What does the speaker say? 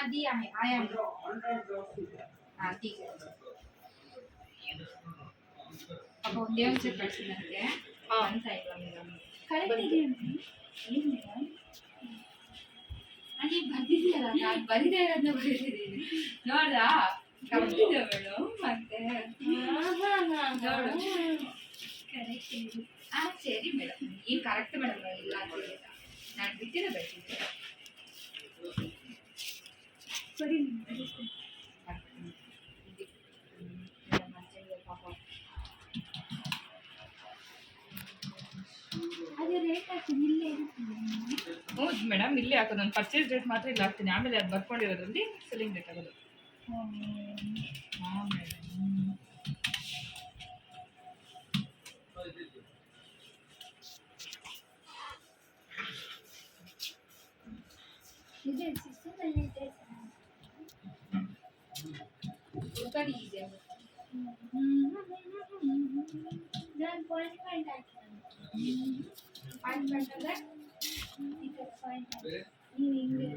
दी आहे ठीक आहे ಪಾಪ ಒಂದೇ ಒಂದ್ಸರಿ ಕಳ್ಸಿದಂತೆ ಅಂತ ಇಲ್ಲ ಮೇಡಮ್ ಕರೆಕ್ಟ್ ಇದೆ ಏನು ಮೇಡಮ್ ನಾನು ಬಂದಿದ್ದೀಯಲ್ಲ ನಾನು ಬರಿದೇ ಇರೋದನ್ನ ಬರೀತಿದ್ದೀನಿ ನೋಡ್ದಾ ಕರೆಕ್ಟ್ ಇದೆ ಮೇಡಮ್ ಮತ್ತೆ ನೋಡು ಕರೆಕ್ಟ್ ಇದೆ ಸರಿ ಮೇಡಮ್ ನೀವು ಕರೆಕ್ಟ್ ಮೇಡಮ್ ಇಲ್ಲ ಅಂತಿಲ್ಲ ನಾನು ಬಿಟ್ಟಿರೋ ಬರ್ತಿದ್ದೆ ಸರಿ ಅದೇ ರೇಟ್ ಹಾಕ್ತೀನಿ ಇಲ್ಲೇ ಇರುತ್ತೆ ಹೌದು ಮೇಡಮ್ ಇಲ್ಲೇ ಹಾಕೋದು ನಾನು ಪರ್ಚೇಸ್ ರೇಟ್ ಮಾತ್ರ ಇಲ್ಲಿ ಹಾಕ್ತೀನಿ ಆಮೇಲೆ ಅದು ಬರ್ಕೊಂಡಿರೋದ್ರಲ್ಲಿ ಸೆಲ್ಲಿಂಗ್ ರೇಟ್ ಆಗೋದು ಹಾಂ ಮೇಡಮ್ ಇದೆ ಸಿಸ್ಟಮಲ್ಲಿ ಇದೆ ಉತ್ತರಿ ಇದೆ ನಾನು ಪಾಯಿಂಟ್ ಹಾಕ್ತೀನಿ ಪಾಯಿಂಟ್ ಅಂದರೆ ಇದು ಪಾಯಿಂಟ್ ನೀವು ಹಿಂಗೆ